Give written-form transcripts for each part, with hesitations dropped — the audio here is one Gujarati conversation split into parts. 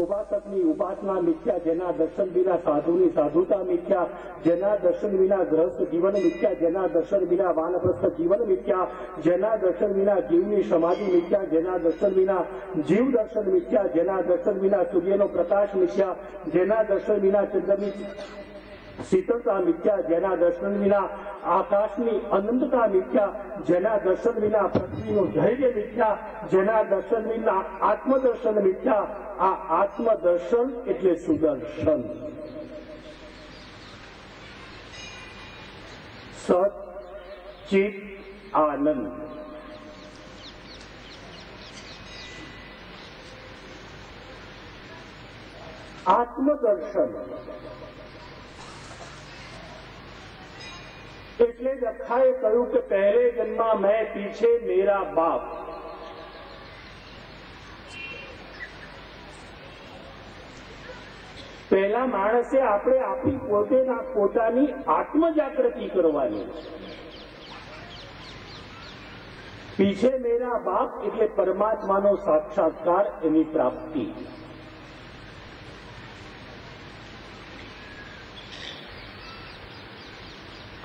ઉપાસકની ઉપાસના મિથ્યા, જેના દર્શન વિના સાધુની સાધુતા મિથ્યા, જેના દર્શન વિના ગ્રહસ્થ જીવન મિથ્યા, જેના દર્શન વિના વાનપ્રસ્થ જીવન મિથ્યા, જેના દર્શન વિના જીવની સમાધિ મિથ્યા, જેના દર્શન વિના જીવ દર્શન મિથ્યા, જેના દર્શન વિના સૂર્યનો પ્રકાશ મિથ્યા, જેના દર્શન વિના ચંદ્રની શીતળતા મિથ્યા, જેના દર્શન વિના આકાશની અનંતતા મિથ્યા, જેના દર્શન વિના પૃથ્વીનું ધૈર્ય મિથ્યા, જેના દર્શન વિના આત્મદર્શન મિથ્યા. આ આત્મદર્શન એટલે સુદર્શન. સત ચિત આનંદ. આત્મદર્શન એટલે જ અખાએ કહ્યું કે પહેલે જન્મા મેં પીછે મેરા બાપ. પહેલા માણસે આપણે આપણી પોતાની આત્મજાગૃતિ કરવાની. પીછે મેરા બાપ એટલે પરમાત્માનો સાક્ષાત્કાર, એની પ્રાપ્તિ.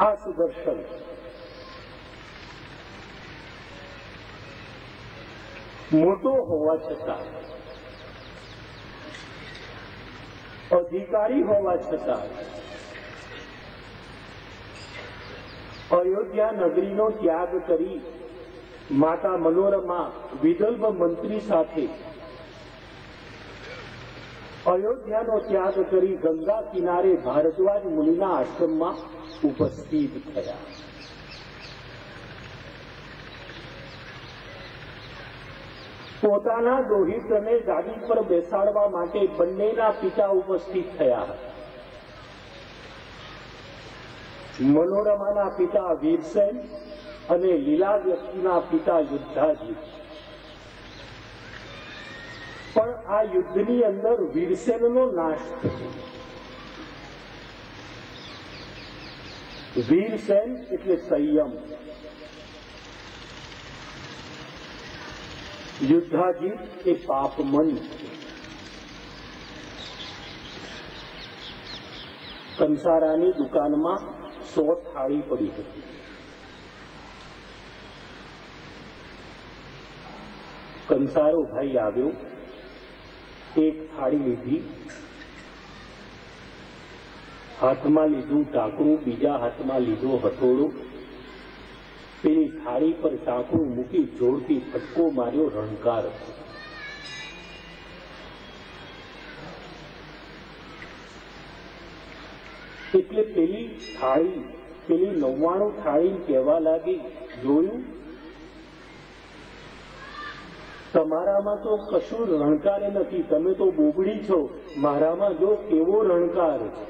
આ સુદર્શન મોટો હોવા છતાં, અધિકારી હોવા છતાં, અયોધ્યા નગરીનો ત્યાગ કરી માતા મનોરમા વિદલ્ભ મંત્રી સાથે અયોધ્યાનો ત્યાગ કરી ગંગા કિનારે ભારદ્વાજ મુનિના આશ્રમમાં ઉપસ્થિત થયા. પોતાના દોહિત્રને ગાદી પર બેસાડવા માટે બંનેના પિતા ઉપસ્થિત થયા હતા. મનોરમાના પિતા વીરસેન અને લીલા વ્યક્તિના પિતા યુદ્ધાજી. પણ આ યુદ્ધની અંદર વીરસેનનો નાશ થયો. વીરસેન એટલે સંયમ, યુદ્ધાજીત એ પાપમન. કંસારાની દુકાનમાં 100 થાળી પડી હતી. કંસારો ભાઈ આવ્યો, એક થાળી લીધી, હાથમાં લીધું ટાંકણું, બીજા હાથમાં લીધો હથોડો. પેલી થાળી પર ટાંકણું મૂકી જોરથી ફટકો માર્યો, રણકાર. એટલે પેલી 99 થાળી કહેવા લાગી, જોયું તમારામાં તો કશું રણકારે નથી, તમે તો બોબડી છો, મારામાં જો કેવો રણકાર છે.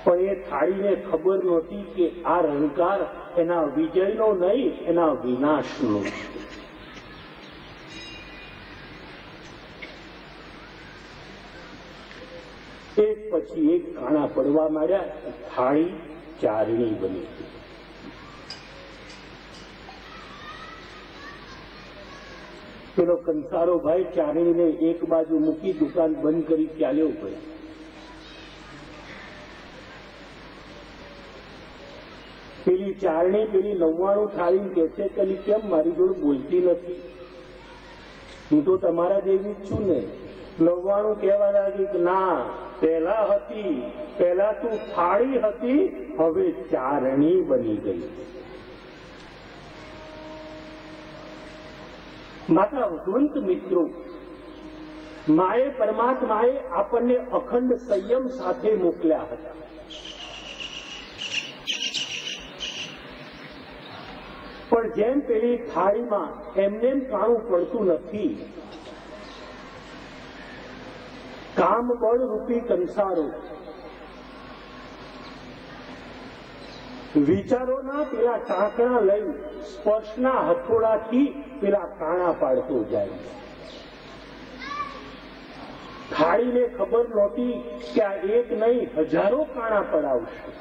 પણ એ થાળીને ખબર નહોતી કે આ રણકાર એના વિજયનો નહીં, એના વિનાશનો છે. એક પછી એક કાણા પડવા માંડ્યા, થાળી ચારણી બની. પેલો કંસારો ભાઈ ચારણીને એક બાજુ મૂકી દુકાન બંધ કરી ચાલ્યો ગયો. પેલી ચારણી પેલી 99 થાળી કે છે કે કેમ મારી જોડે બોલતી નથી? હું તો તમારા જેવી જ છું ને. 99 કહેવા લાગી કે ના, પહેલા હતી, પહેલા તું થાળી હતી, હવે ચારણી બની ગઈ. માતા ભગવંત મિત્રો, માએ પરમાત્માએ આપણને અખંડ સંયમ સાથે મોકલ્યા હતા. પણ જેમ પેલી થાળીમાં એમને કાણું પડતું નથી, કામ બળ રૂપી કંસારો વિચારોના પેલા ટાંકણા લઈ સ્પર્શના હથોડાથી પેલા કાણા પાડતો જાય. થાળીને ખબર નહોતી કે આ એક નહીં, હજારો કાણા પડાવશે.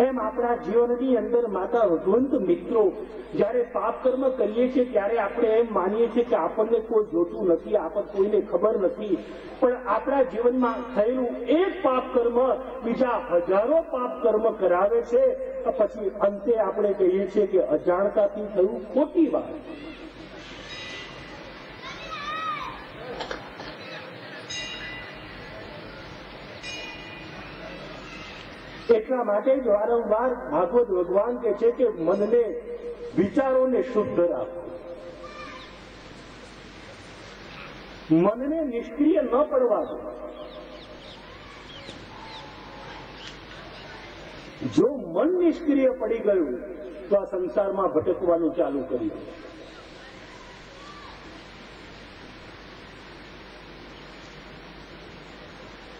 એમ આપણા જીવનની અંદર માતા ભગવંત મિત્રો જયારે પાપ કર્મ કરીએ છીએ ત્યારે આપણે એમ માનીએ છીએ કે આપણને કોઈ જોતું નથી, આપણને કોઈને ખબર નથી, પણ આપણા જીવનમાં થયેલું એક પાપ કર્મ બીજા હજારો પાપ કર્મ કરાવે છે. પછી અંતે આપણે કહીએ છીએ કે અજાણતાથી થયું ખોટી વાત. એટલા માટે જ વારંવાર ભાગવત ભગવાન કહે છે કે મનને, વિચારોને શુદ્ધ રાખો, મનને નિષ્ક્રિય ન પડવા દો. જો મન નિષ્ક્રિય પડી ગયું તો આ સંસારમાં ભટકવાનું ચાલુ કરી દે.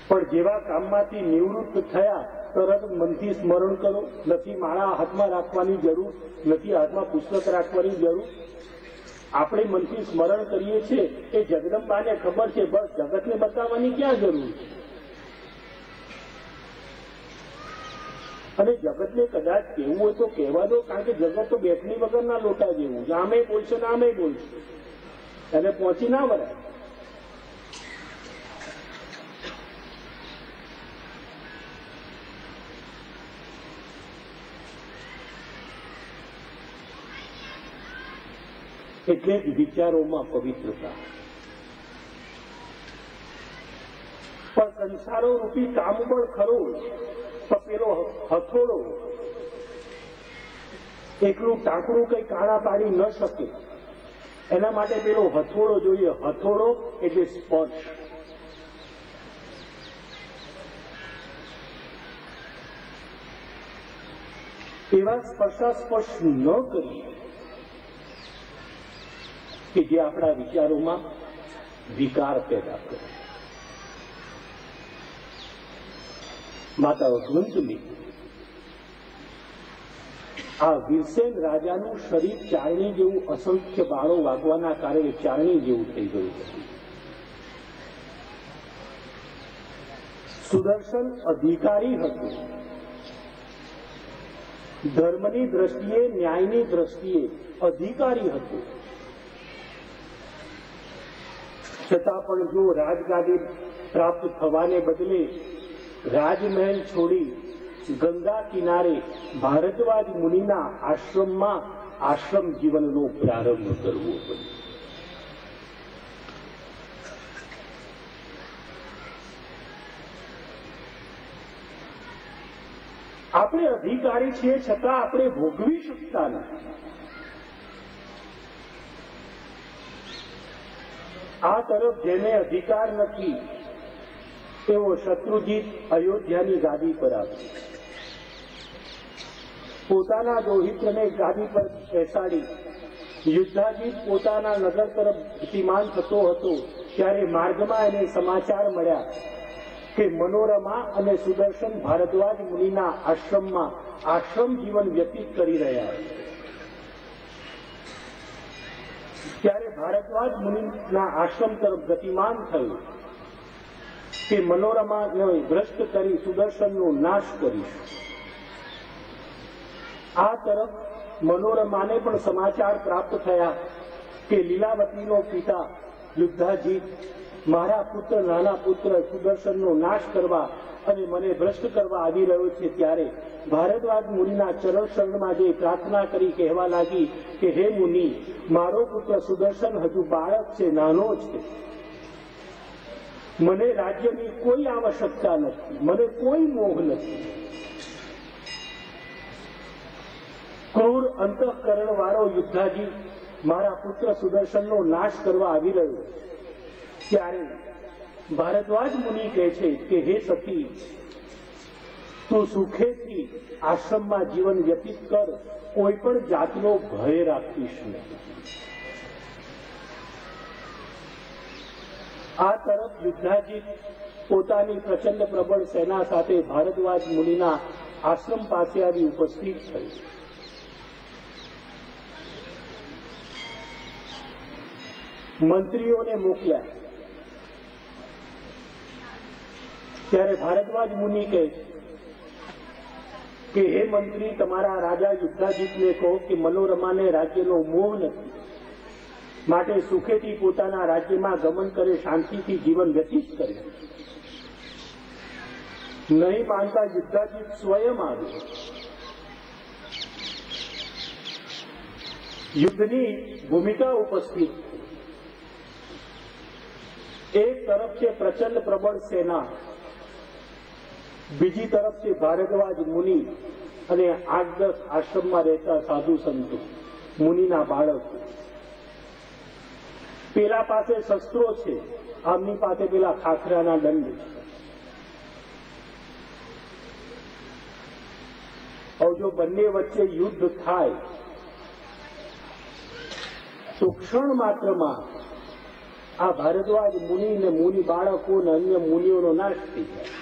પણ જેવા કામમાંથી નિવૃત્ત થયા તરત મનથી સ્મરણ કરો. નથી માળા હાથમાં રાખવાની જરૂર, નથી હાથમાં પુસ્તક રાખવાની જરૂર. આપણે મનથી સ્મરણ કરીએ છીએ એ જગદંબાને ખબર છે, બસ જગતને બતાવવાની ક્યાં જરૂર છે. અને જગતને કદાચ કહેવું હોય તો કહેવા દો, કારણ કે જગત તો બેઠણી વગરના લોટા જેવું છે. આમે બોલશે ને આમે બોલશે, એને પહોંચી ના વળાય. એટલે જ વિચારોમાં પવિત્રતા. પણ સંસારો રૂપી કામબળ ખરો, પણ પેલો હથોડો એકલું ટાંકણું કઈ કાણા પાડી ન શકે. એના માટે પેલો હથોડો જોઈએ. હથોડો એટલે સ્પર્શ. એવા સ્પર્શાસ્પર્શ ન કરીએ કે જે આપણા વિચારોમાં વિકાર પેદા કરે. માતા ભગવંતની આ વીરસેન રાજાનું શરીર ચારણી જેવું, અસંખ્ય બાળો વાગવાના કારણે ચારણી જેવું થઈ ગયું હતું. સુદર્શન અધિકારી હતું. ધર્મની દ્રષ્ટિએ, ન્યાયની દ્રષ્ટિએ અધિકારી હતું. છતાં પણ જો રાજગાદી પ્રાપ્ત થવાને બદલે રાજમહેલ છોડી ગંગા કિનારે ભારદ્વાજ મુનિના આશ્રમમાં આશ્રમ જીવનનો પ્રારંભ કરવો પડ્યો. આપણે અધિકારી છીએ છતાં આપણે ભોગવી શકતા નથી. આ તરફ જેને અધિકાર નથી તેઓ શત્રુજીત અયોધ્યાની ગાદી પર આવ્યો. પોતાના દોહિત્રને ગાદી પર બેસાડી યુદ્ધાજીત પોતાના નગર તરફ ગતિમાન થતો હતો ત્યારે માર્ગમાં એને સમાચાર મળ્યા કે મનોરમા અને સુદર્શન ભારદ્વાજ મુનિના આશ્રમમાં આશ્રમ જીવન વ્યતીત કરી રહ્યા છે. ત્યારે ભારદ્વાજ મુનિના આશ્રમ તરફ ગતિમાન થયું કે મનોરમાને ભ્રષ્ટ કરી સુદર્શનનો નાશ કરીશું. આ તરફ મનોરમાને પણ સમાચાર પ્રાપ્ત થયા કે લીલાવતીનો પિતા યુદ્ધાજીત મારા પુત્ર, નાના પુત્ર સુદર્શનનો નાશ કરવા અને મને ભ્રષ્ટ કરવા આવી રહ્યો છે. ત્યારે ભારદ્વાજ મુનિના ચરણ શરણમાં જે પ્રાર્થના કરી કહેવા લાગી કે હે મુનિ, મારો પુત્ર સુદર્શન હજુ બાળક છે, નાનો છે. મને રાજ્યની કોઈ આવશ્યકતા નથી, મને કોઈ મોહ નથી. ક્રૂર અંતઃકરણ વાળો યુદ્ધાજી મારા પુત્ર સુદર્શનનો નાશ કરવા આવી રહ્યો. ત્યારે ભારદ્વાજ મુનિ કહે છે કે હે સતી, તું સુખેથી આશ્રમમાં જીવન વ્યતીત કર, કોઈ પણ જાતનો ભય રાખીશ નહીં. આ તરફ યુદ્ધાજીત પોતાની પ્રચંડ પ્રબળ સેના સાથે ભારદ્વાજ મુનિના આશ્રમ પાસે આવી ઉપસ્થિત થઈ. મંત્રીઓને મોકલ્યા. ત્યારે ભારદ્વાજ મુનિ કહે કે હે મંત્રી, તમારા રાજા યુદ્ધાજીતને કહો કે મનોરમાને રાજ્યનો મોહ નથી, માટે સુખેથી પોતાના રાજ્યમાં ગમન કરે, શાંતિથી જીવન વ્યતીત કરે. નહીં માનતા યુદ્ધાજીત સ્વયં આવ્યો. યુદ્ધની ભૂમિકા ઉપસ્થિત. એક તરફ છે પ્રચંડ પ્રબળ સેના, બીજી તરફ છે ભારદ્વાજ મુનિ અને 8-10 આશ્રમમાં રહેતા સાધુ સંતો, મુનિના બાળકો. પેલા પાસે શસ્ત્રો છે, આમની પાસે પેલા ખાખરાના દંડ છે. જો બંને વચ્ચે યુદ્ધ થાય તો ક્ષણ માત્રમાં આ ભારદ્વાજ મુનિ ને મુનિ બાળકો અને અન્ય મુનિઓનો નાશ થઈ જાય.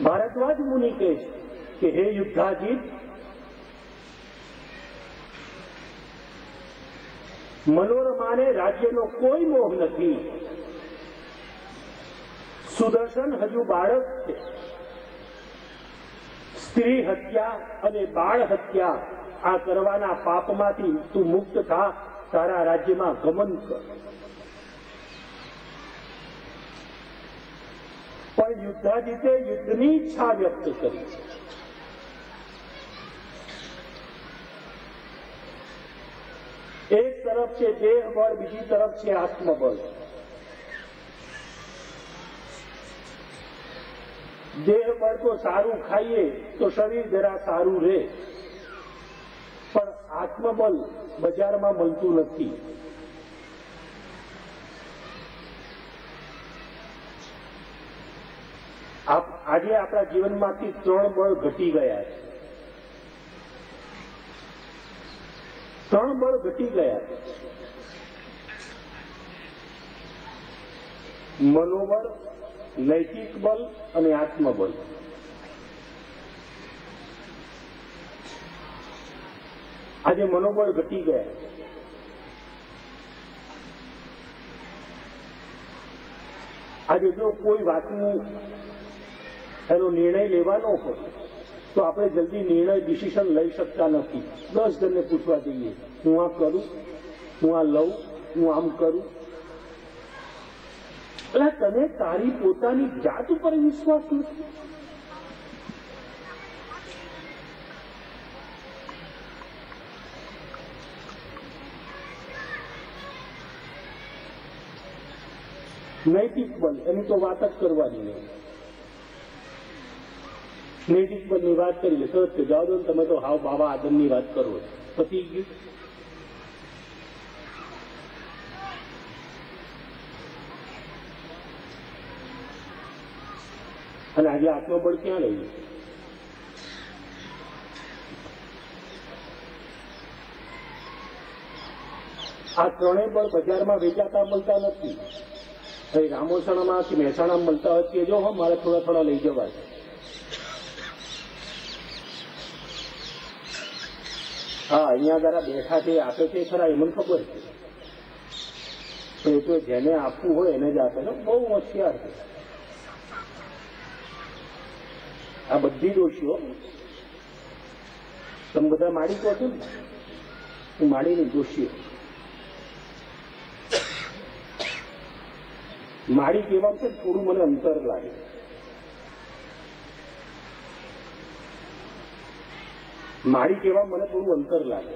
ભારદ્વાજ મુનિ કહે છે કે હે યુદ્ધાજીત, મનોરમાને રાજ્યનો કોઈ મોહ નથી. સુદર્શન હજુ બાળક છે. સ્ત્રી હત્યા અને બાળ હત્યા આ કરવાના પાપમાંથી તું મુક્ત થા, તારા રાજ્યમાં ગમન કર. પણ યુદ્ધાજીતે યુદ્ધની ઈચ્છા વ્યક્ત કરી. એક તરફ છે દેહ બળ, બીજી તરફ છે આત્મબળ. દેહ બળ તો સારું ખાઈએ તો શરીર જરા સારું રહે, પણ આત્મબળ બજારમાં મળતું નથી. આજે આપણા જીવનમાંથી 3 બળ ઘટી ગયા છે. 3 બળ ઘટી ગયા છે. મનોબળ, નૈતિક બળ અને આત્મબળ. આજે મનોબળ ઘટી ગયા. આજે જો કોઈ વાતનું એનો નિર્ણય લેવાનો હોય તો આપણે જલ્દી નિર્ણય ડિસિઝન લઈ શકતા નથી. 10 જણને પૂછવા જઈએ, હું આ કરું, હું આ લઉં, હું આમ કરું. એટલે તને તારી પોતાની જાત ઉપર વિશ્વાસ નથી. નૈતિક બળ એની તો વાત જ કરવાની નહીં. નૈતિક બળની વાત કરી લે સરસ છે, જાઓ દો ને, તમે તો હાવ બાબા આદમની વાત કરો છો, પતી ગયું. અને આજે આત્મબળ ક્યાં રહ્યું? આ 3 બળ બજારમાં વેચાતા મળતા નથી. રામોસણામાં કે મહેસાણામાં મળતા હોય કે જો હા મારે થોડા થોડા લઈ જવા છે. હા, અહીંયા જરા બેઠા છે, આપે છે ખરા, એ મને ખબર છે. પણ એ તો જેને આપવું હોય એને જ આપે ને. બહુ હોશિયાર છે આ બધી દોષીઓ. તમે બધા માડી કહો છો ને, હું માડીની દોષીઓ. માડી કહેવામાં છે થોડું મને અંતર લાગે. માડી કહેવામાં મને થોડું અંતર લાગે,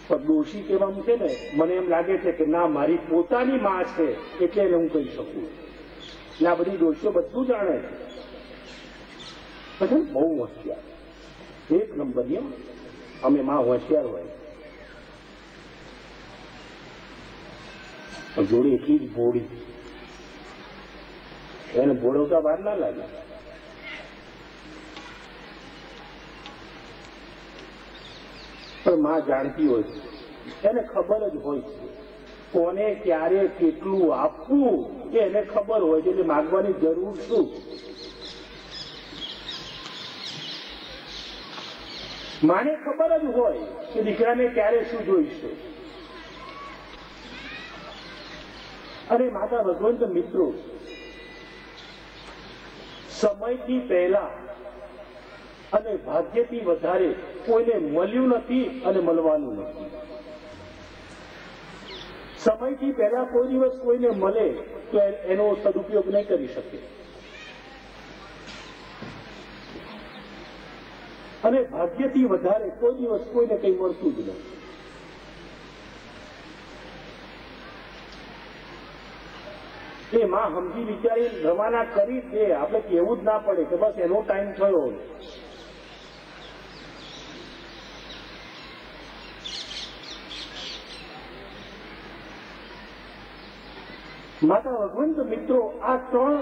પણ દોષી કહેવામાં છે ને મને એમ લાગે છે કે ના, મારી પોતાની માં છે એટલે એને હું કહી શકું. એટલે આ બધી દોષીઓ બધું જાણે છે. પછી બહુ હોશિયાર, 1 નંબરની. અમે માં હોશિયાર હોય, જોડી એટલી જ ભોળી, એને ભોળવતા વાર ના લાગે. પણ માં જાણતી હોય છે, એને ખબર જ હોય છે કોને ક્યારે કેટલું આપવું એ એને ખબર હોય છે. એટલે માગવાની જરૂર શું? માને ખબર જ હોય કે દીકરાને ક્યારે શું જોઈશે. અને માતા ભગવંત મિત્રો સમયથી પહેલા અને ભાગ્યથી વધારે કોઈને મળ્યું નથી અને મળવાનું નથી. સમયથી પહેલા કોઈ દિવસ કોઈને મળે તો એનો સદુપયોગ નહીં કરી શકે, અને ભાગ્યથી વધારે કોઈ દિવસ કોઈને કંઈ મળતું જ નથી. એ માં સમજી વિચારી રવાના કરી દે, આપણે કહેવું જ ના પડે કે બસ એનો ટાઈમ થયો. માતા ભગવંત મિત્રો, આ ત્રણ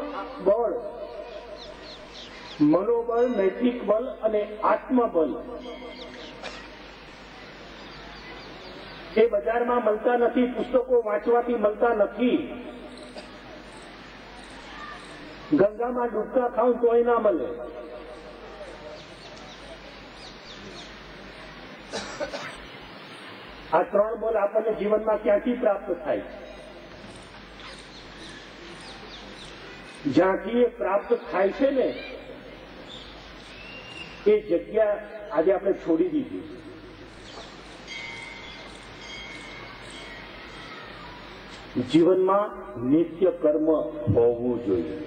બળ, મનોબળ, નૈતિક બળ અને આત્મબળ, એ બજારમાં મળતા નથી, પુસ્તકો વાંચવાથી મળતા નથી. ગંગામાં ડૂબકા ખાવ તોય ના મળે. આ ત્રણ બળ આપણને જીવનમાં ક્યાંથી પ્રાપ્ત થાય? જ્યાંથી એ પ્રાપ્ત થાય છે ને, એ જગ્યા આજે આપણે છોડી દીધી. જીવનમાં નિત્ય કર્મ હોવું જોઈએ.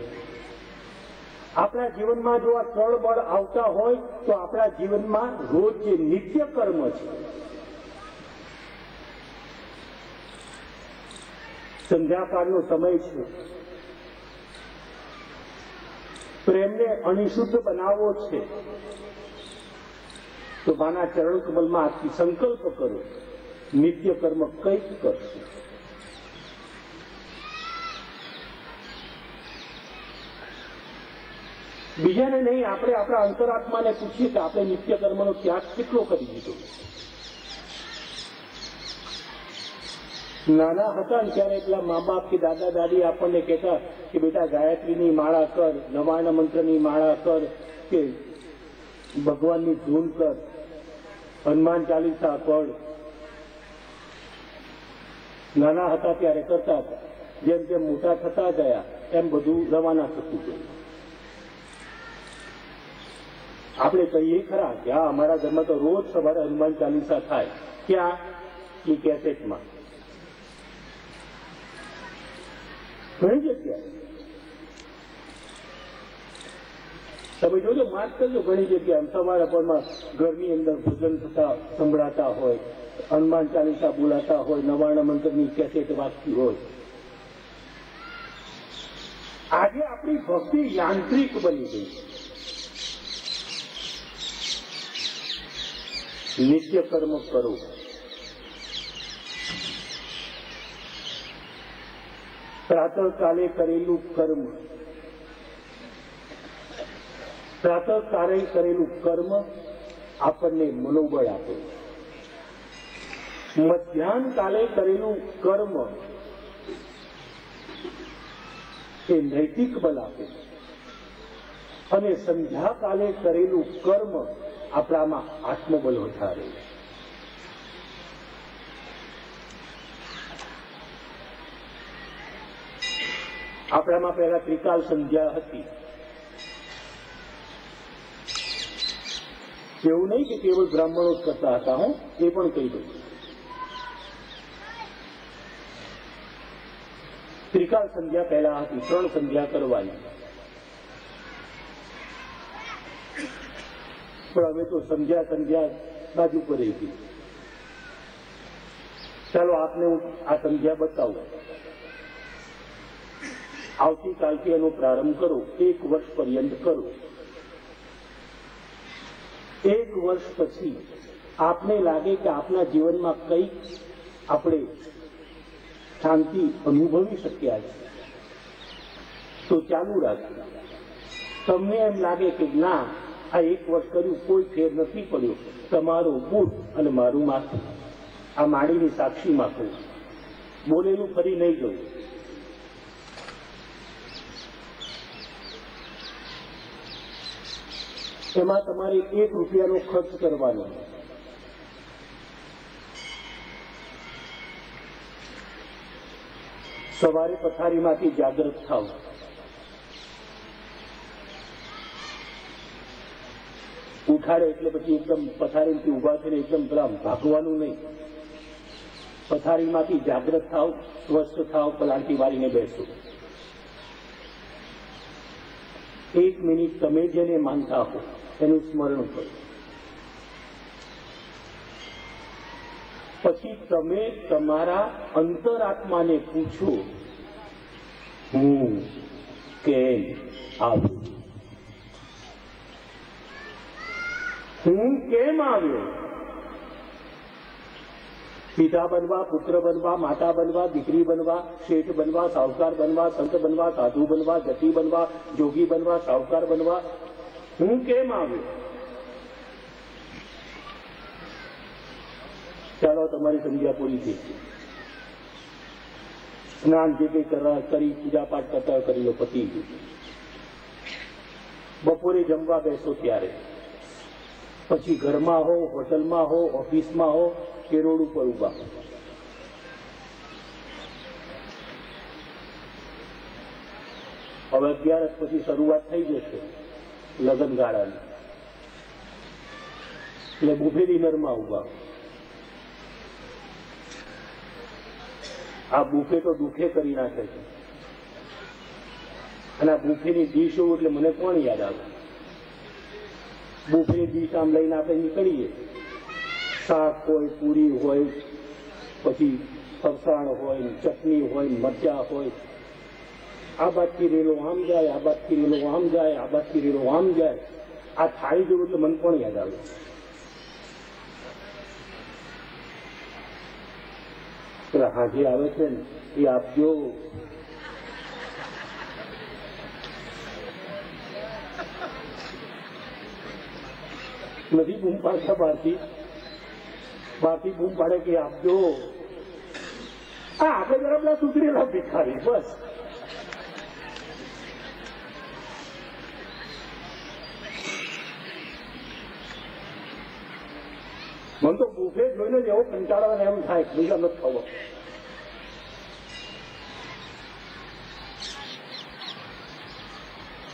આપણા જીવનમાં જો આ ત્રણ બળ આવતા હોય તો આપણા જીવનમાં રોજ જે નિત્ય કર્મ છે, સંધ્યાકાળનો સમય છે, પ્રેમને અનિશુદ્ધ બનાવવો છે, તો માના ચરણ કમલમાં આજથી સંકલ્પ કરો, નિત્ય કર્મ કંઈક કરશે. બીજાને નહીં, આપણે આપણા અંતરાત્માને પૂછીએ કે આપણે નિત્ય કર્મનો ત્યાગ કેટલો કરી દીધો. નાના હતા ને ત્યારે એટલા મા બાપ કે દાદા દાદી આપણને કહેતા કે બેટા ગાયત્રીની માળા કર, નવાર્ણ મંત્રની માળા કર, કે ભગવાનની ધૂન કર, હનુમાન ચાલીસા પઢ. નાના હતા ત્યારે કરતા હતા. જેમ જેમ મોટા થતા ગયા એમ બધું રવાના થતું ગયું. આપણે કહીએ ખરા કે આ અમારા ઘરમાં તો રોજ સવારે હનુમાન ચાલીસા થાય. ક્યાં? એ કેસેટમાં. ઘણી જગ્યાએ તમે જોજો, માર્ક કરજો, ઘણી જગ્યાએ સવારે પરમાં ઘરની અંદર ભજન થતા સંભળાતા હોય, હનુમાન ચાલીસા બોલાતા હોય, નવાર્ણ મંત્રની કેસેટ વાગતી હોય. આજે આપણી ભક્તિ યાંત્રિક બની ગઈ. નિત્ય કર્મ કરો. પ્રાતઃકાલે કરેલું કર્મ, પ્રાતઃકાલે કરેલું કર્મ આપણને મનોબળ આપે. મધ્યાહન કાલે કરેલું કર્મ એ નૈતિક બળ આપે, અને સંધ્યાકાલે કરેલું કર્મ આપણામાં આત્મબળ વધારે. આપણામાં પહેલા ત્રિકાલ સંધ્યા હતી. એવું નહીં કે કેવળ બ્રાહ્મણો જ કરતા હતા, હું એ પણ કહી દઉં. ત્રિકાલ સંધ્યા પહેલા હતી, 3 સંધ્યા કરવાની. પણ હવે તો સંધ્યા બાજુ પર રહી ગઈ. ચાલો આપને હું આ સંધ્યા બતાવું. આવતીકાલથી એનો પ્રારંભ કરો, 1 વર્ષ પર્યંત કરો. 1 વર્ષ પછી આપને લાગે કે આપના જીવનમાં કંઈક આપણે શાંતિ અનુભવી શક્યા છે, તો ચાલુ રાખજો. તમને એમ લાગે કે ના, આ 1 વર્ષ કર્યું કોઈ ફેર નથી પડ્યો, તમારો બુટ અને મારું માથું આ માળીની સાક્ષીમાં કહું, બોલેલું ફરી નહીં ગયું. એમાં તમારે 1 રૂપિયાનો ખર્ચ કરવાનો. સવારે પથારીમાંથી જાગૃત થાવ, ઉઠાડે એટલે પછી એકદમ પથારીમાંથી ઉભા થઈને એકદમ પેલા ભાગવાનું નહીં. પથારીમાંથી જાગ્રત થાવ, સ્વસ્થ થાવ, પલાળકી વાળીને બેસો. 1 મિનિટ તમે જેને માનતા હો એનું સ્મરણ કરો. પછી તમે તમારા અંતરાત્માને પૂછો, હું કેમ આવ્યો? હું કેમ આવ્યો? પિતા બનવા, પુત્ર બનવા, માતા બનવા, દીકરી બનવા, શેઠ બનવા, સાહુકાર બનવા, સંત બનવા, સાધુ બનવા, જતિ બનવા, જોગી બનવા, સાહુકાર બનવા, હું કેમ આવ્યો? ચાલો તમારી સંધ્યા પૂરી થઈ. સ્નાન જે કંઈ કરી પૂજા પાઠ કરતા કરી લો, પતી ગયું. બપોરે જમવા બેસો ત્યારે, પછી ઘરમાં હો, હોટલમાં હો, ઓફિસમાં હો કે રોડ ઉપર ઉભા, હવે 11 પછી શરૂઆત થઈ જશે લગ્નગાળાની, એટલે બુફે ડિનરમાં ઉભા. આ બુફે તો દુઃખે કરી નાખે છે. અને આ બુફેની ડીશ હોવું એટલે મને કોણ યાદ આવે? બુફેની ડીશ આમ લઈને આપણે નીકળીએ, શાક હોય, પૂરી હોય, પછી ફરસાણ હોય, ચટણી હોય, મરચાં હોય, આ બાજથી રેલો આમ જાય, આ બાજથી રેલો આમ જાય, આ બાજથી રેલો આમ જાય. આ થાળી જેવું એટલે મને કોણ યાદ આવે? હાજી આવે છે ને એ આપજો. નથી બૂમ પાડતા બહારથી બૂમ પાડે કે આપજો. આપણે જરા પેલા સુધરેલા ભિખારી, બસ. મને તો બુફે જોઈને જ એવો કંટાળો એમ થાય કે બીજા નથી ખબર.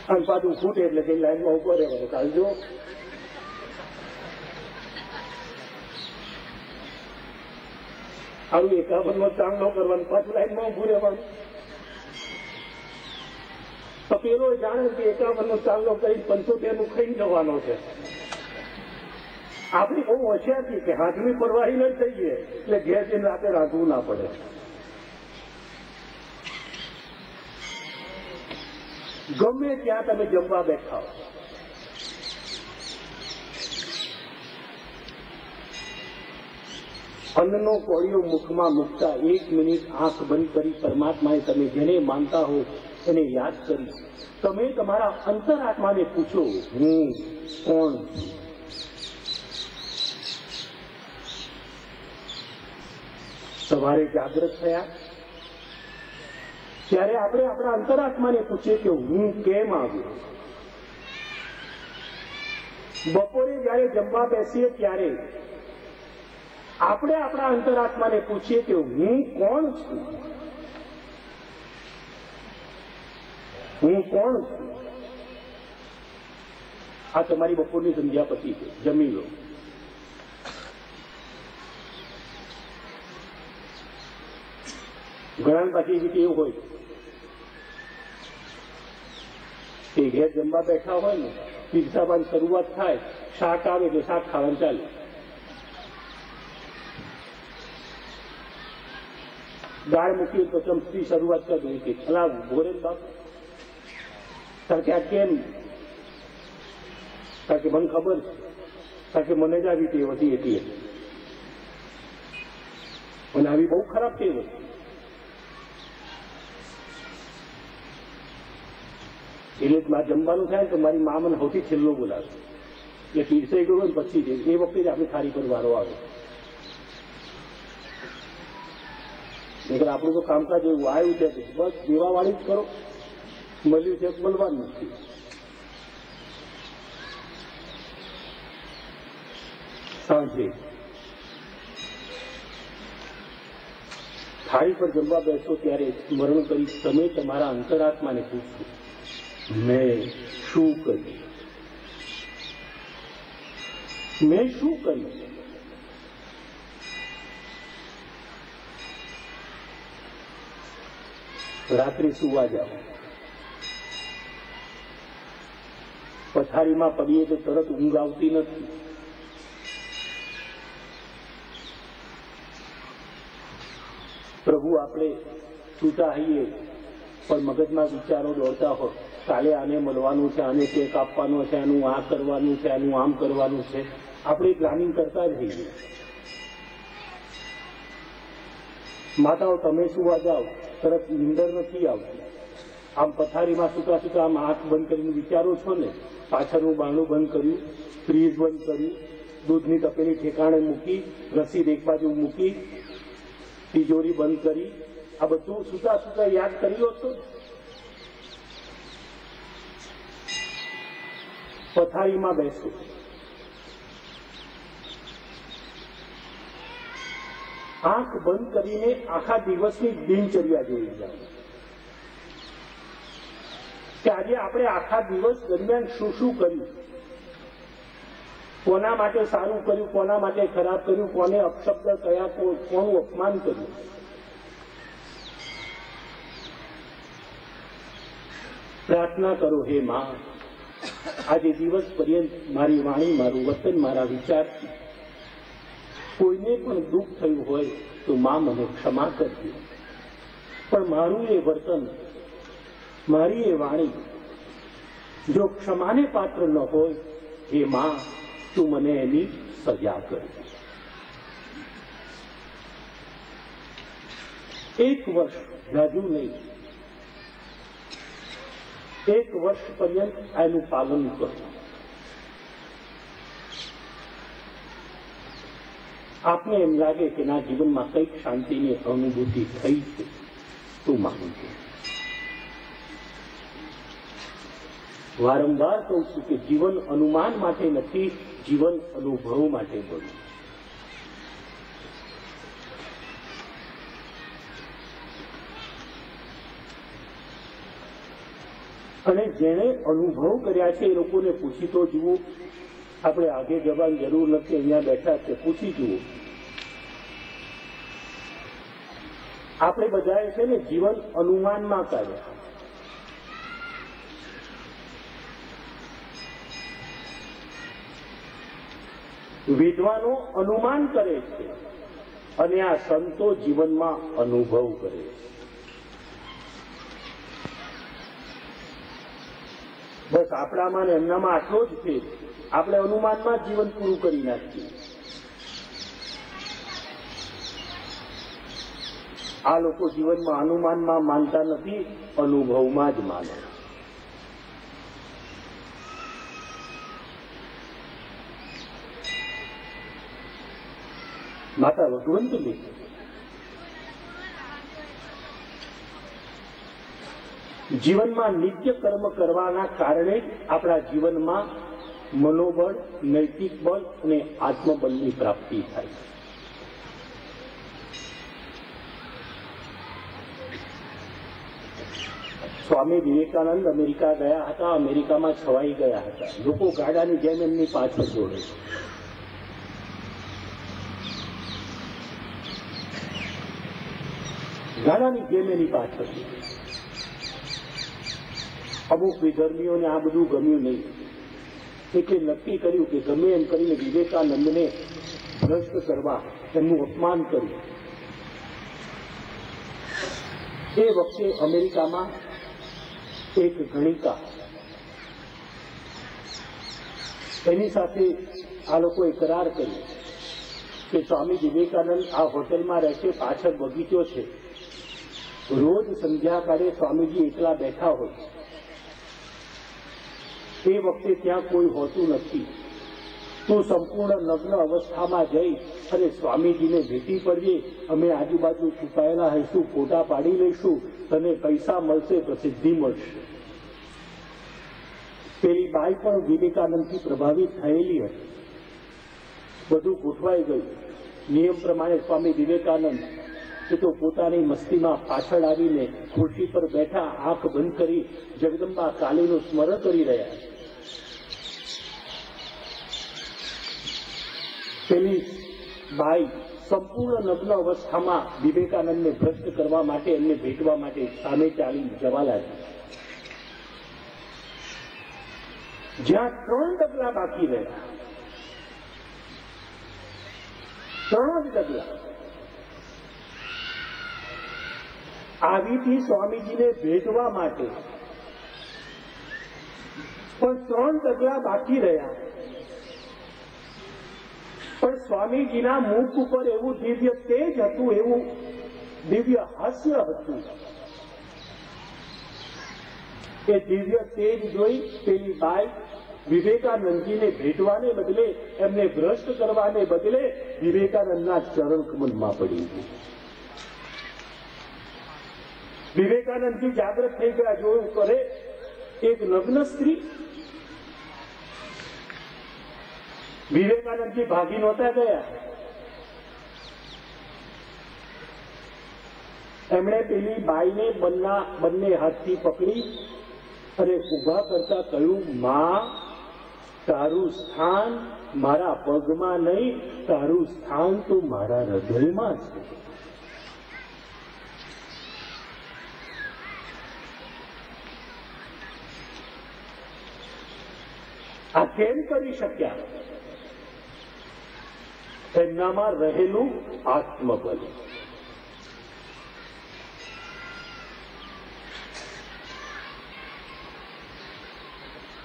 અને પાછું ફૂટે એટલે કઈ લાઈનમાં ઉભો રહેવાનો. કાલજો આવું 51 ચાંગલો કરવાનું, પાછું લાઈનમાં ઉભું રહેવાનું. તો પેલો જાણે કે 51 ચાંગલો કરી 75 ખાઈ જવાનો છે. આપણી બહુ હોશિયાર છે કે હાથની પરવાહી ન થઈએ એટલે ઘેર જઈને રાતે રાંધવું ના પડે. ગમે ત્યાં તમે જમવા બેઠા હો, અન્નનો કોળિયો મુખમાં મૂકતા 1 મિનિટ આંખ બંધ કરી પરમાત્માએ તમે જેને માનતા હો એને યાદ કરી તમે તમારા અંતરાત્માને પૂછો, હું કોણ? સવારે જાગૃત થયા ત્યારે આપણે આપણા અંતરાત્માને પૂછીએ કે હું કેમ આવ્યો. બપોરે જયારે જમવા બેસીએ ત્યારે આપણે આપણા અંતરાત્માને પૂછીએ કે હું કોણ છું? હું કોણ છું? આ તમારી બપોરની સંધ્યા પછી છે, જમી લો. ઘણા પાછી એવી એવું હોય કે ઘેર જમવા બેઠા હોય ને, પીરસાવાની શરૂઆત થાય, શાક આવે એટલે શાક ખાવાનું ચાલે. દાળ મૂકીએ તો ચમચી શરૂઆત કરી દો કે હલાવું ભોરે બાપ. કારણ કે આ કેમ? કારણ કે મને ખબર છે, કારણ કે મને જ આવી ટેવ હતી એટલે. અને આવી બહુ ખરાબ ટેવ હતી. એટલે જમવાનું થાય ને તો મારી મા મને સૌથી છેલ્લો બોલાવે, એટલે પીરસાઈ ગયું ને પછી એ વખતે જ આપણે થાળી પર વારો આવે. આપણું તો કામકાજ એવું આવ્યું છે, બસ દેવાવાળી જ કરો, મળ્યું છે મળવાનું નથી. સાંજે થાળી પર જમવા બેસો ત્યારે સ્મરણ કરી તમે તમારા અંતરાત્માને પૂછો, મેં શું કર્યું? મેં શું કર્યું? રાત્રે સુવા જાઓ, પથારીમાં પડીએ તો તરત ઊંઘ આવતી નથી. પ્રભુ આપણે છૂટા હઈએ પણ મગજમાં વિચારો દોડતા હોય, કાલે આને મળવાનું છે, આને ચેક આપવાનો છે, આનું આ કરવાનું છે, આનું આમ કરવાનું છે. આપણે પ્લાનિંગ કરતા જ રહીએ. માતાઓ તમે સુવા જાઓ તરત નીંદર નથી આવતી. આમ પથારીમાં સુતા સુતા આમ આંખ બંધ કરીને વિચારો છો ને, પાછળનું બારણું બંધ કર્યું, ફ્રીજ બંધ કર્યું, દૂધની તપેલી ઠેકાણે મૂકી, રસીદ એક બાજુ મૂકી, તિજોરી બંધ કરી, આ બધું સુતા સુતા યાદ કરી લો છો. પથારીમાં બેસો, આંખ બંધ કરીને આખા દિવસની દિનચર્યા જોઈ જાઓ કે આજે આપણે આખા દિવસ દરમિયાન શું શું કર્યું, કોના માટે સારું કર્યું, કોના માટે ખરાબ કર્યું, કોને અપશબ્દ કયા, કોનું અપમાન કર્યું. પ્રાર્થના કરો, હે માં, આજે દિવસ પર્યંત મારી વાણી, મારું વતન, મારા વિચારથી કોઈને પણ દુઃખ થયું હોય તો માં મને ક્ષમા કરજો. પણ મારું એ વર્તન, મારી એ વાણી જો ક્ષમાને પાત્ર ન હોય, હે માં, તું મને એની સજા કરજો. 1 વર્ષ, રાજુ નહીં, 1 વર્ષ પર્યંત આનું પાલન કરો. આપને એમ લાગે કે ના જીવનમાં કંઈક શાંતિની અનુભૂતિ થઈ છે, તું માનું છું. વારંવાર કહું છું કે જીવન અનુમાન માટે નથી, જીવન અનુભવ માટે બનવું. અને જેણે અનુભવ કર્યા છે એ લોકોને પૂછી તો જુઓ. આપણે આગે જવાની જરૂર નથી, અહીંયા બેઠા છે, પૂછી જુઓ. આપણે બધાએ છે ને જીવન અનુમાનમાં કાઢ્યા. વિદ્વાનો અનુમાન કરે છે અને આ સંતો જીવનમાં અનુભવ કરે છે. બસ આપણામાં ને એમનામાં આટલો જ છે. આપણે અનુમાનમાં જીવન પૂરું કરી નાખીએ. આ લોકો જીવનમાં અનુમાનમાં માનતા નથી, અનુભવમાં જ માને. માતા ભગવંતની જીવનમાં નિત્ય કર્મ કરવાના કારણે આપણા જીવનમાં મનોબળ, નૈતિક બળ અને આત્મબળની પ્રાપ્તિ થાય છે. સ્વામી વિવેકાનંદ અમેરિકા ગયા હતા, અમેરિકામાં છવાઈ ગયા હતા. લોકો ગાડાની જેમ એમની પાછળ દોડે છે. ગાડાની જેમ એની પાછળ. અમુક વિધર્મીઓને આ બધું ગમ્યું નહીં, એટલે નક્કી કર્યું કે ગમે એમ કરીને વિવેકાનંદને ભ્રષ્ટ કરવા, એમનું અપમાન કર્યું. એ વખતે અમેરિકામાં એક ગણિકા, એની સાથે આ લોકોએ કરાર કર્યો કે સ્વામી વિવેકાનંદ આ હોટલમાં રહેશે, પાછળ બગીચો છે, રોજ સંધ્યાકાળે સ્વામીજી એકલા બેઠા હોય. તે વખતે ત્યાં કોઈ હોતું નથી. તું સંપૂર્ણ નગ્ન અવસ્થામાં જઈ અને સ્વામીજીને ભેટી પડજે. અમે આજુબાજુ છુપાયેલા હઈશું, ફોટા પાડી લઈશું, તને પૈસા મળશે, પ્રસિદ્ધિ મળશે. પેલી બાઈ પણ વિવેકાનંદથી પ્રભાવિત થયેલી હતી. બધું ગોઠવાઈ ગયું. નિયમ પ્રમાણે સ્વામી વિવેકાનંદ એ તો પોતાની મસ્તીમાં પાછળ આવીને ખુરશી પર બેઠા, આંખ બંધ કરી જગદંબા કાલીનું સ્મરણ કરી રહ્યા. પેલી બાઈ સંપૂર્ણ નગ્ન અવસ્થામાં વિવેકાનંદને ભ્રષ્ટ કરવા માટે, એમને ભેટવા માટે સામે ચાલી જવા લાગી. જ્યાં 3 ડગલા બાકી રહ્યા, 3 જ ડગલા, આવી હતી સ્વામીજીને ભેટવા માટે, પણ 3 ડગલા બાકી રહ્યા. પણ સ્વામીજીના મુખ ઉપર એવું દિવ્ય તેજ હતું, એવું દિવ્ય હાસ્ય હતું. એ દિવ્ય તેજ જોઈ પેલી બાઈ વિવેકાનંદજીને ભેટવાને બદલે, એમને ભ્રષ્ટ કરવાને બદલે વિવેકાનંદના ચરણ કમલમાં પડી ગઈ. વિવેકાનંદજી જાગૃત થઈ ગયા. જોયું કરે એક નગ્ન સ્ત્રી. વિવેકાનંદજી ભાગી નહોતા ગયા. એમણે પેલી બાઈને બંને હાથથી પકડી અને ઉભા કરતા કહ્યું, માં, તારું સ્થાન મારા પગમાં નહીં, તારું સ્થાન તો મારા હૃદયમાં છે. આ કેમ કરી શક્યા? એમનામાં રહેલું આત્મબળ.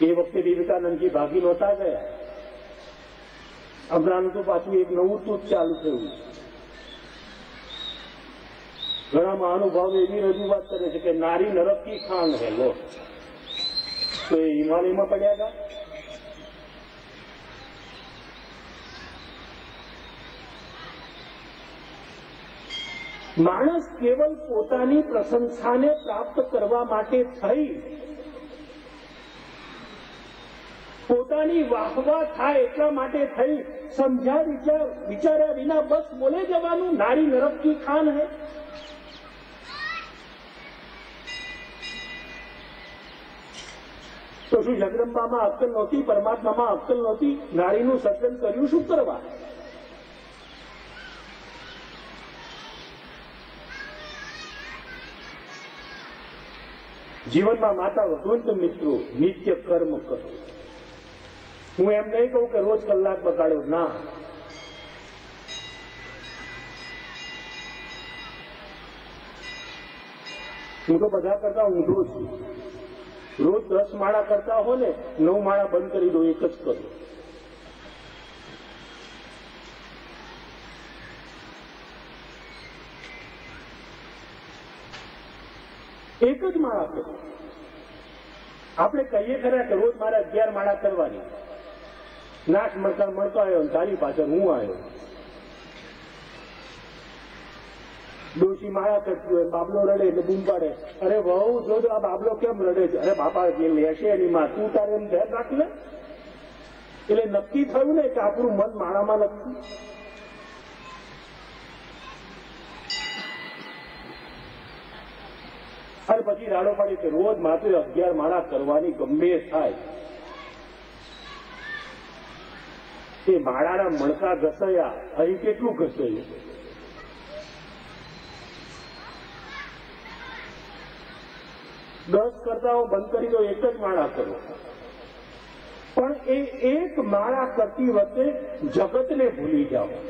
એ વખતે વિવેકાનંદજી ભાગી નહોતા ગયા. હમણાં તો પાછું એક નવું તૂત ચાલુ થયું. ઘણા મહાનુભાવો એવી રજૂઆત કરે છે કે નારી નરક કી ખાન હે. લો, તો એ હિમાલયમાં પડ્યા હતા. માણસ કેવલ પોતાની પ્રશંસાને પ્રાપ્ત કરવા માટે થઈ, પોતાની વાહવા થાય એટલા માટે થઈ, વિચાર્યા વિના બસ બોલે જવાનું, નારી નરક કી ખાન હે. તો શું જગદંબામાં અક્કલ નહોતી? પરમાત્મામાં અક્કલ નહોતી? નારીનું સર્જન કર્યું શું કરવા? જીવનમાં માતા ભગવંત મિત્રો નિત્ય કર્મ કરો. હું એમ નહીં કહું કે રોજ કલાક બગાડો, ના. હું તો બધા કરતા ઊંધો છું. રોજ 10 માળા કરતા હો ને, 9 માળા બંધ કરી દો, એક જ કરો. એક જ માળા કરો. આપણે કહીએ ખરા કે રોજ મારે 11 માળા કરવાની. નાક મળતો આવ્યો, તારી પાછળ હું આવ્યો. ડોશી માળા કરતી હોય, બાબલો રડે એટલે બૂમ પાડે, અરે વહુ જોજો આ બાબલો કેમ રડે છે? અરે બાપા જે લેશે એની માં, તું તારે એમ ધ્યાન રાખ લે. એટલે નક્કી થયું ને કે આપણું મન માળામાં નથી. અને પછી રાડો પાડી કે રોજ માત્ર 11 માળા કરવાની, ગમે થાય. એ માળાના મણકા ઘસાયા, અહીં કેટલું ઘસાયું? દસ કરતા બંધ કરી દો, એક જ માળા કરો. પણ એ એક માળા કરતી વખતે જગતને ભૂલી જાઓ.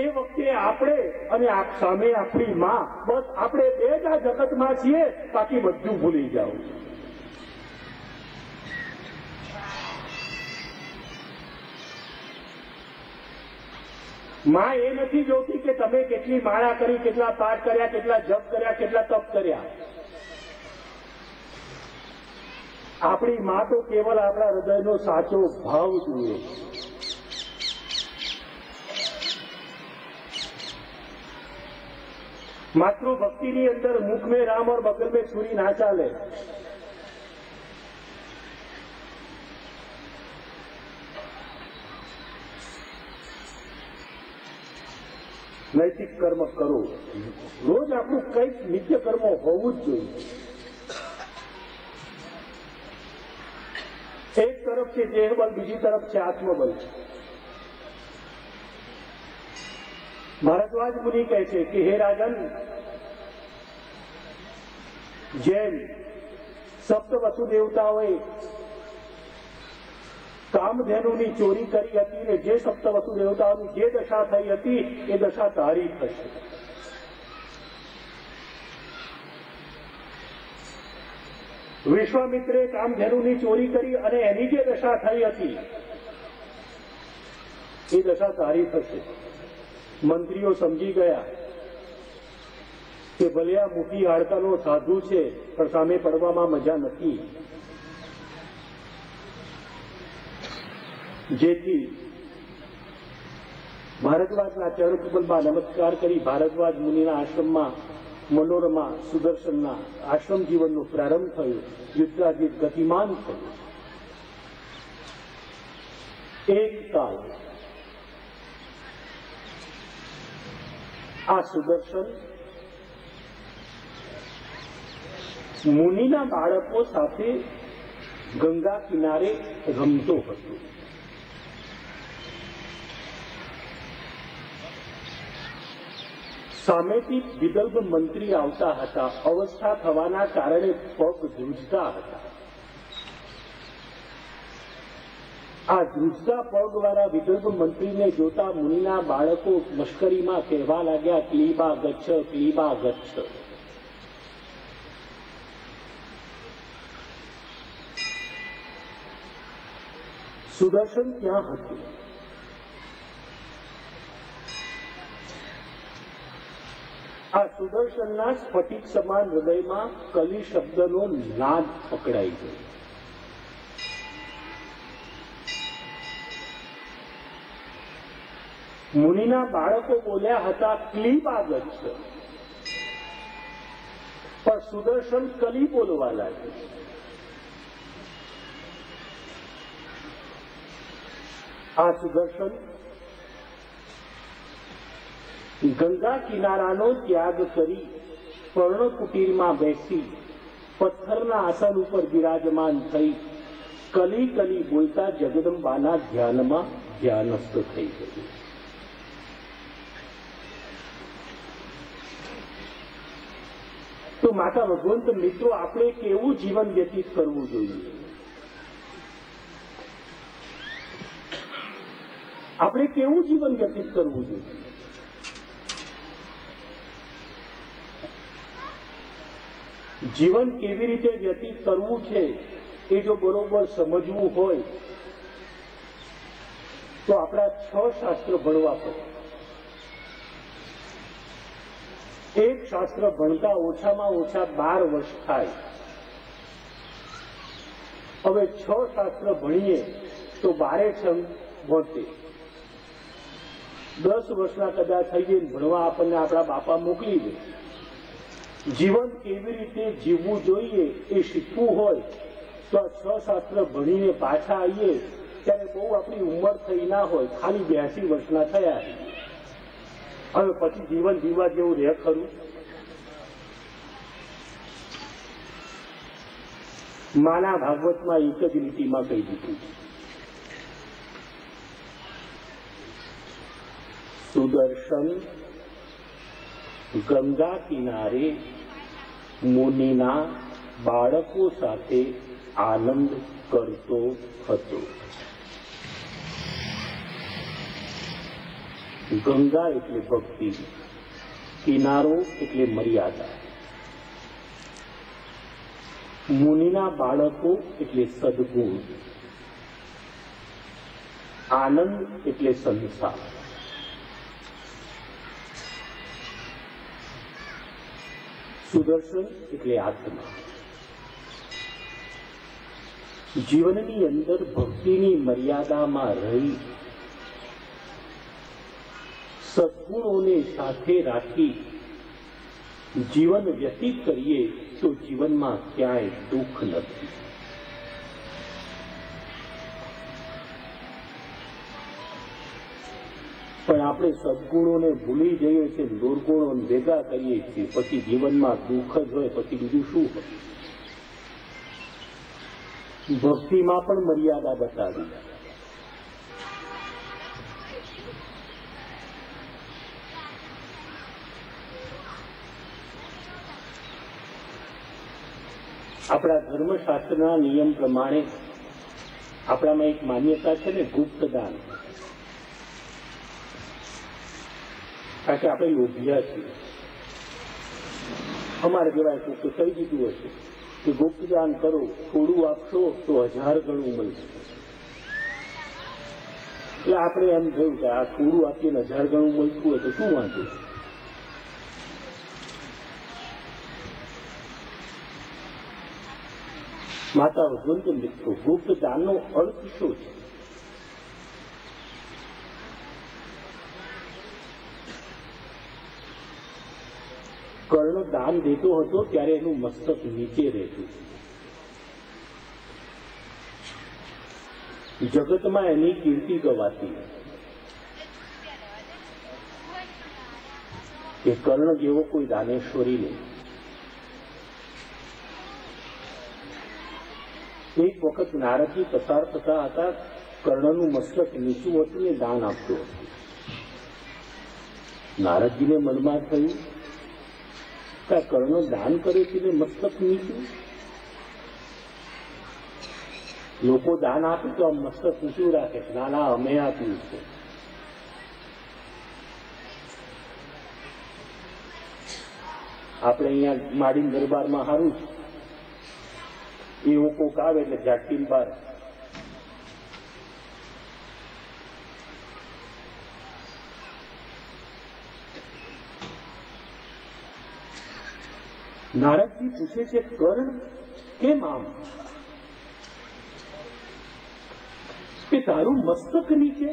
એ વખતે આપણે અને સામે આપણી માં, બસ આપણે બે જ આ જગતમાં છીએ, બાકી બધું ભૂલી જાઓ. માં એ નથી જોતી કે તમે કેટલી માળા કરી, કેટલા પાઠ કર્યા, કેટલા જપ કર્યા, કેટલા તપ કર્યા. આપણી માં તો કેવલ આપણા હૃદયનો સાચો ભાવ જોઈએ. માતૃભક્તિની અંદર મુખ में राम और बगल में छुरी ना ચાલે. નૈતિક કર્મ કરો. રોજ આપણું કંઈક નિત્ય કર્મ હોવું જ જોઈએ. એક તરફ છે દેહબલ, બીજી તરફ છે આત્મબલ. ભારદ્વાજ મુનિ કહે છે કે હે રાજન, જેમ સપ્ત વસુ દેવતાઓએ કામધેનુની ચોરી કરી હતી ને જે સપ્ત વસુ દેવતાઓની જે દશા થઈ હતી એ દશા તારી થશે. વિશ્વામિત્રે કામધેનુની ચોરી કરી અને એની જે દશા થઈ હતી એ દશા તારી થશે. મંત્રીઓ સમજી ગયા કે ભલે આ મોટી હાડકાનો સાધુ છે પણ સામે પડવામાં મજા નથી. જેથી ભારદ્વાજના ચરણ કુબલમાં નમસ્કાર કરી ભારદ્વાજ મુનિના આશ્રમમાં મનોરમા સુદર્શનના આશ્રમ જીવનનો પ્રારંભ થયો. યુદ્ધાજીત ગતિમાન થયું. એક કાળ આ સુદર્શન મુનિના બાળકો સાથે ગંગા કિનારે રમતો હતો. સામેથી વિદર્ભ મંત્રી આવતા હતા. અવસ્થા થવાના કારણે પગ ધ્રુજતા હતા. આ ધ્રુજતા પગવાળા વિદર્ભ મંત્રીને જોતા મુનિના બાળકો મશ્કરીમાં કહેવા લાગ્યા, ક્લીબા ગચ્છ, ક્લીબા ગચ્છ. સુદર્શન ક્યાં હતું? આ સુદર્શનના સ્ફટિક સમાન હૃદયમાં કલી શબ્દનો નાદ પકડાઈ ગયો. મુનિના બાળકો બોલ્યા હતા ક્લીબા ગચ્છ, પણ સુદર્શન કલી બોલવા લાગ્યું. આ સુદર્શન ગંગા કિનારાનો ત્યાગ કરી પર્ણકુટીરમાં બેસી પથ્થરના આસન ઉપર બિરાજમાન થઈ કલી કલી બોલતા જગદંબાના ધ્યાનમાં ધ્યાનસ્થ થઈ ગયું. તો માતા ભગવંત મિત્રો, આપણે કેવું જીવન વ્યતીત કરવું જોઈએ? આપણે કેવું જીવન વ્યતીત કરવું જોઈએ? જીવન કેવી રીતે વ્યતીત કરવું છે એ જો બરોબર સમજવું હોય તો આપણા 6 શાસ્ત્ર ભણવા પડે. એક શાસ્ત્ર ભણતા ઓછામાં ઓછા 12 વર્ષ થાય. હવે 6 શાસ્ત્ર ભણીએ તો 12 બોતેર 10 વર્ષના કદાચ થઈ જઈને ભણવા આપણને આપણા બાપા મોકલી દે. જીવન કેવી રીતે જીવવું જોઈએ એ શીખવું હોય તો આ 6 શાસ્ત્ર ભણીને પાછા આવીએ ત્યારે બહુ આપણી ઉંમર થઈ ના હોય, ખાલી 82 વર્ષના થયા. હવે પછી જીવન જીવવા જેવું રહે ખરું? માના ભાગવતમાં એક જ લીટીમાં કહી દીધું, સુદર્શન ગંગા કિનારે મુનિના બાળકો સાથે આનંદ કરતો હતો. ગંગા એટલે ભક્તિ, કિનારો એટલે મર્યાદા, મુનિના બાળકો એટલે સદગુણ, આનંદ એટલે સંસાર. સુદર્શન એટલે આત્મા. જીવનની અંદર ભક્તિની મર્યાદામાં રહી સદગુણોને સાથે રાખી જીવન વ્યતીત કરીએ તો જીવનમાં ક્યાંય દુઃખ નથી. પણ આપણે સદગુણોને ભૂલી જઈએ છીએ, દુર્ગુણો ભેગા કરીએ છીએ, પછી જીવનમાં દુઃખ જ હોય, પછી બીજું શું હોય? ભક્તિમાં પણ મર્યાદા બતાવી. આપણા ધર્મશાસ્ત્રના નિયમ પ્રમાણે આપણામાં એક માન્યતા છે ને, ગુપ્ત દાન. કારણ કે આપણે લોભિયા છીએ. અમારે જેવા કોઈ કહી દીધું હશે કે ગુપ્ત દાન કરો, થોડું આપશો તો 1000 ગણું મળશે. એટલે આપણે એમ થયું કે આ થોડું આપીને 1000 ગણું મળતું હોય તો શું વાંધો. માતા ભગવંત મિત્રો, ગુપ્ત દાનનો અર્થ શું છે? કર્ણ દાન દેતો હતો ત્યારે એનું મસ્તક નીચે રહેતું. જગતમાં એની કીર્તિ ગવાતી કે કર્ણ જેવો કોઈ દાનેશ્વરી નહીં. એક વખત નારદજી પસાર થતા હતા. કર્ણનું મસ્તક નીચું હતું ને દાન આપતું હતું. નારદજીને મનમાં થયું કે કર્ણ દાન કરે છે ને મસ્તક નીચું. લોકો દાન આપે તો આ મસ્તક ઊંચું રાખે. ના ના, અમે આપ્યું છે. આપણે અહીંયા માડીન દરબારમાં સારું છે, એવું કોક આવે એટલે ઝાટકીન બાર. નારદજી પૂછે છે, કર્ણ કેમ આમ? કે તારું મસ્તક નીચે.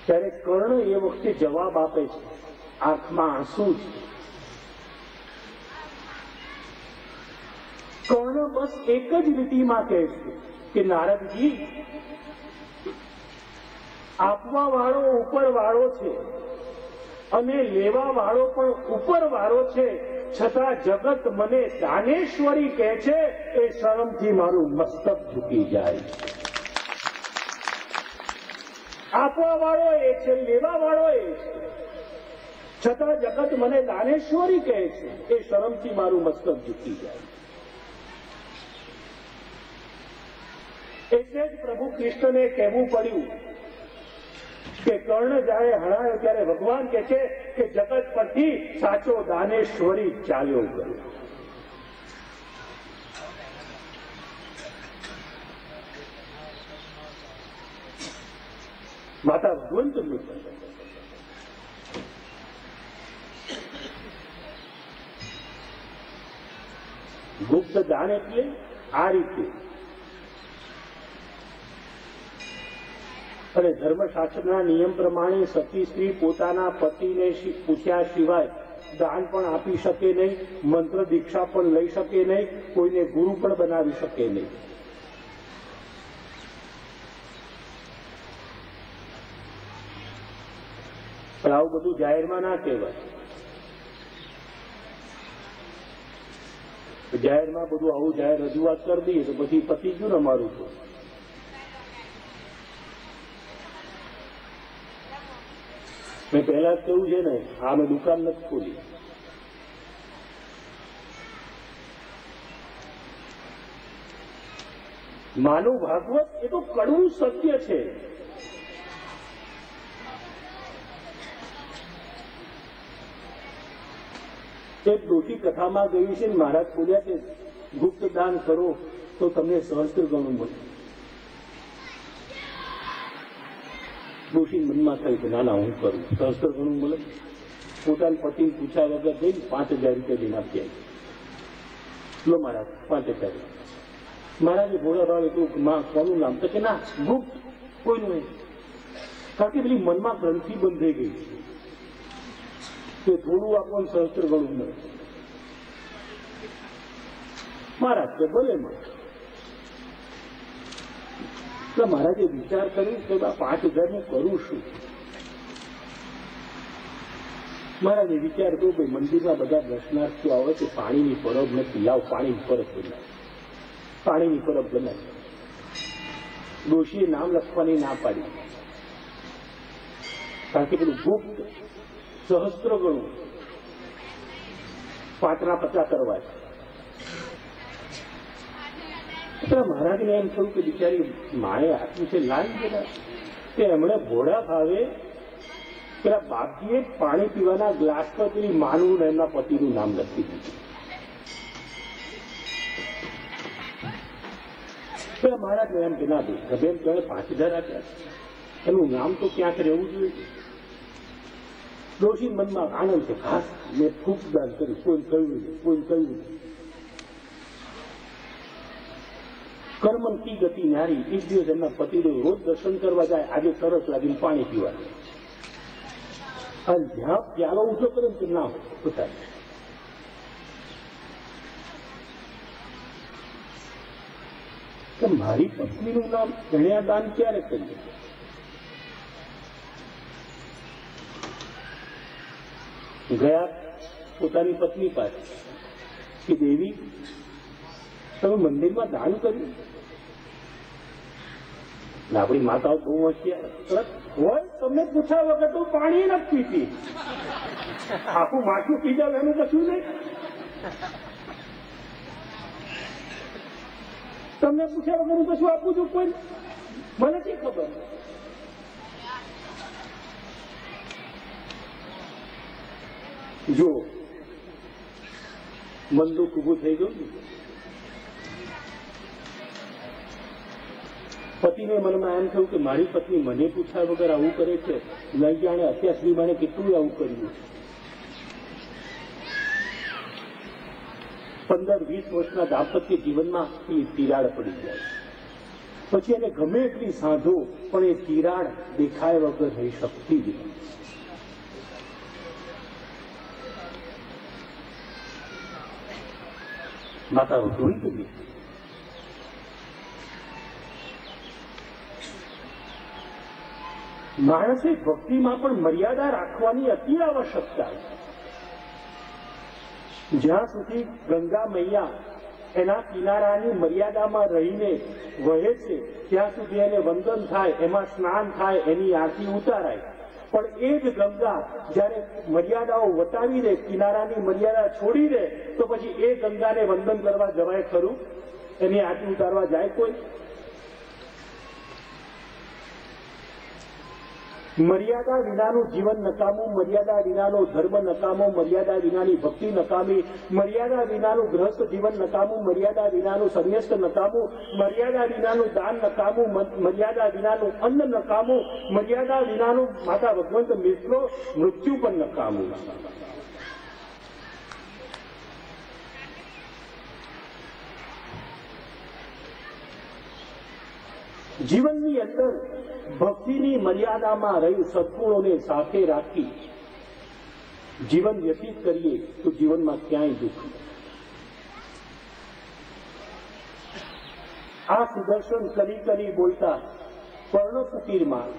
ત્યારે કર્ણ એ વખતે જવાબ આપે છે, આંખમાં આંસુ છે. કર્ણ બસ એક જ લીટીમાં કહે છે કે નારદજી, આપવા વાળો ઉપર વાળો છે અને લેવા વાળો પણ ઉપર વાળો છે, છતાં જગત મને દાનેશ્વરી કહે છે. એ શરમથી મારું મસ્તક ઝૂકી જાય. આપવા વાળો એ છે, લેવા વાળો એ છે, છતાં જગત મને દાનેશ્વરી કહે છે. એ શરમથી મારું મસ્તક ઝૂકી જાય. એટલે જ પ્રભુ કૃષ્ણને કહેવું પડ્યું કે કર્ણ જ્યારે હણાયો ત્યારે ભગવાન કહે છે કે જગત પરથી સાચો દાનેશ્વરી ચાલ્યો ગયો. માતા ભગવંત ગુપ્ત દાન એટલે આ રીતે. અને ધર્મશાસ્ત્રના નિયમ પ્રમાણે સતી સ્ત્રી પોતાના પતિને પૂછ્યા સિવાય દાન પણ આપી શકે નહીં, મંત્ર દીક્ષા પણ લઈ શકે નહીં, કોઈને ગુરુ પણ બનાવી શકે નહીં. પણ આવું બધું જાહેરમાં ના કહેવાય. જાહેરમાં બધું આવું જાહેર રજૂઆત કરી દઈએ તો પછી પતિ ગયું ને અમારું. તો મેં પહેલા જ કહ્યું છે ને, આ મેં દુકાન નથી ખોલી. માનું ભાગવત એ તો કડવું સત્ય છે. એક ડોશી કથામાં ગયું છે ને, મહારાજ બોલ્યા કે ગુપ્ત દાન કરો તો તમને સહસ્ત્ર ગણું મળે. ડોશી મનમાં થયું કે ના ના હું કરું, સહસ્ત્ર ગણું મળે. પોતાના પતિને પૂછ્યા વગર જઈને 5000 રૂપિયા લઈને આપી આવી. લો મહારાજ 5000. મહારાજે ભોળા ભાવે તો કોનું નામ? તો કે ના, ગુપ્ત, કોઈનું નહીં. કારણ કે પેલી મનમાં ગ્રંથિ બંધ થઈ ગઈ કે થોડું આપણને સહસ્ત્ર ગણું મળે. મહારાજ કે ભલે મળે. એટલે મહારાજે વિચાર કર્યો કે 5000 હું કરું શું? મહારાજે વિચાર કર્યો કે મંદિરમાં બધા દર્શનાર્થીઓ આવે છે, પાણીની પરબ નથી, લાવ પાણીની પરબ બનાવે. પાણીની પરબ બનાવી. ડોશીએ નામ લખવાની ના પાડી, કારણ કે પેલું ગુપ્ત સહસ્ત્ર ગણું 5ના 50 કરવા છે. મહારાજને એમ થયું કે બિચારી માએ આપ્યું છે લાવી બધા, કે એમણે ભોળા ભાવે પેલા બાપજીએ પાણી પીવાના ગ્લાસ પર પેલી માનું ને એમના પતિનું નામ લખી દીધું. પેલા મહારાજને એમ કે ના દે બેન તમે 5000 આપ્યા, એનું નામ તો ક્યાંક રહેવું જોઈએ. ડોશી મનમાં આનંદ છે, ખાસ મેં ખૂબ દાન કર્યું, કોઈ કહ્યું નહીં, કોઈ કહ્યું નહીં. કર્મન કી ગતિ નારી. એક દિવસ એમના પતિદેવ રોજ દર્શન કરવા જાય, આજે તરસ લાગીને પાણી પીવા, અને જ્યાં પ્યાલો ઊંચો કરે ને ના હોય કે મારી પત્નીનું નામ કન્યાદાન ક્યારે કરીએ? ગયા પોતાની પત્ની પાસે કે દેવી તમે મંદિરમાં દાન કર્યું? આપણી માતાઓ બહુ હોશિયાર હોય, તમને પૂછ્યા વગર તો પાણી નથી પીતી, આખું માથું પી જાવ એનું કશું નહીં. તમને પૂછ્યા વગર હું કશું આપું છું? કોઈ મને શી ખબર? જો મન દુઃખ ઉભું થઈ ગયું. પતિને મનમાં એમ થયું કે મારી પત્ની મને પૂછ્યા વગર આવું કરે છે, નહીં જાણે અત્યાર સુધી મને કેટલું આવું કર્યું. 15-20 વર્ષના દાંપત્ય જીવનમાં એ તિરાડ પડી જાય. પછી એને ગમે એટલી સાંધો પણ એ તિરાડ દેખાય વગર રહી શકતી જ નથી. માતાઓ જોઈ ગઈ. માણસે ભક્તિમાં પણ મર્યાદા રાખવાની અતિ આવશ્યકતા છે. જ્યાં સુધી ગંગા મૈયા એના કિનારાની મર્યાદામાં રહીને વહે છે ત્યાં સુધી એને વંદન થાય, એમાં સ્નાન થાય, એની આરતી ઉતારાય. પણ એ જ ગંગા જયારે મર્યાદાઓ વટાવી દે, કિનારાની મર્યાદા છોડી દે, તો પછી એ ગંગાને વંદન કરવા જવાય ખરું? એની આરતી ઉતારવા જાય કોઈ? મર્યાદા વિનાનું જીવન નકામું, મર્યાદા વિનાનો ધર્મ નકામો, મર્યાદા વિનાની ભક્તિ નકામી, મર્યાદા વિનાનું ગૃહસ્થ જીવન નકામું, મર્યાદા વિનાનું સંન્યસ્ત નકામું, મર્યાદા વિનાનું દાન નકામું, મર્યાદા વિનાનું અન્ન નકામું, મર્યાદા વિનાનું માતા ભગવંત મિશ્રો મૃત્યુ પણ નકામું. જીવનની અંદર ભક્તિની મર્યાદામાં રહી સદગુણોને સાથે રાખી જીવન વ્યતીત કરીએ તો જીવનમાં ક્યાંય દુઃખ નથી. આ સુદર્શન કરી કરી બોલતા પર્ણકુટીરમાં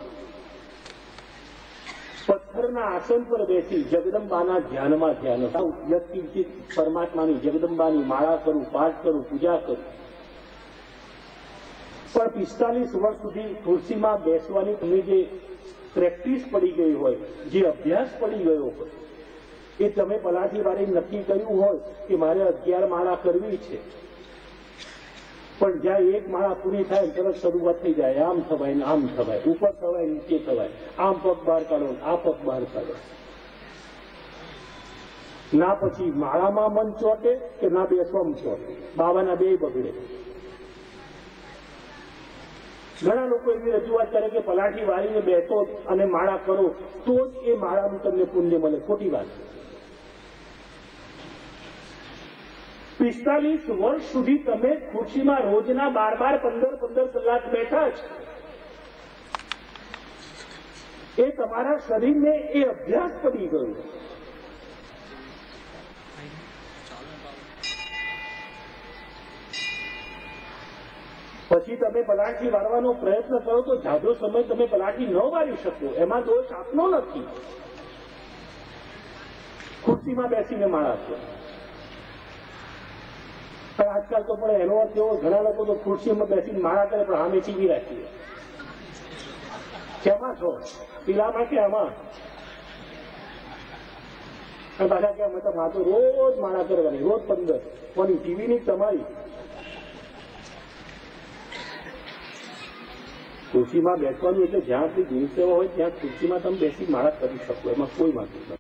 પથ્થરના આસન પર બેસી જગદંબાના ધ્યાનમાં વ્યક્તિ પરમાત્માની જગદંબાની માળા કરું, પાઠ કરું, પૂજા કરું. પણ 45 વર્ષ સુધી ખુરશીમાં બેસવાની તમને જે પ્રેક્ટિસ પડી ગઈ હોય, જે અભ્યાસ પડી ગયો હોય, એ તમે પલાઠી વાળી નક્કી કર્યું હોય કે મારે 11 માળા કરવી છે, પણ જ્યાં એક માળા પૂરી થાય તરત શરૂઆત થઈ જાય, આમ થવાય ને આમ થવાય, ઉપર થવાય નીચે થવાય, આમ પગ બહાર કાઢો આ પગ બહાર કાઢો. ના પછી માળામાં મન ચોટે કે ના બેસવામાં ચોટે, બાવાના બે બગડે. ઘણા લોકો એવી રજૂઆત કરે કે પલાઠી વાળીને બેસો અને માળા કરો તો જ એ માળાનું તમને પુણ્ય મળે. ખોટી વાત. 45 વર્ષ સુધી તમે ખુરશીમાં રોજના 12-15 કલાક બેઠા છો. એ તમારા શરીરને એ અભ્યાસ પડી ગયો. પછી તમે પલાઠી વાળવાનો પ્રયત્ન કરો તો જાજો સમય તમે પલાઠી ન વાળી શકો, એમાં દોષ આપનો નથી. ખુરશીમાં બેસીને માળા છો. પણ આજકાલ તો પણ એનો અર્થ એવો, ઘણા લોકો તો ખુરશીમાં બેસીને માળા કરે પણ આમે ચીવી રાખીએ. કેમાં છો? પીલામાં કે આમાં? અને પાછા કે મતલબ આ તો રોજ માળા કરવાની, રોજ 15 પણ ટીવીની તમારી ખુરશીમાં બેસવાનું એટલે જ્યાં સુધી ગુરુ સેવા હોય ત્યાં ખુરશીમાં તમે બેસી માળા કરી શકો, એમાં કોઈ વાંધો નથી.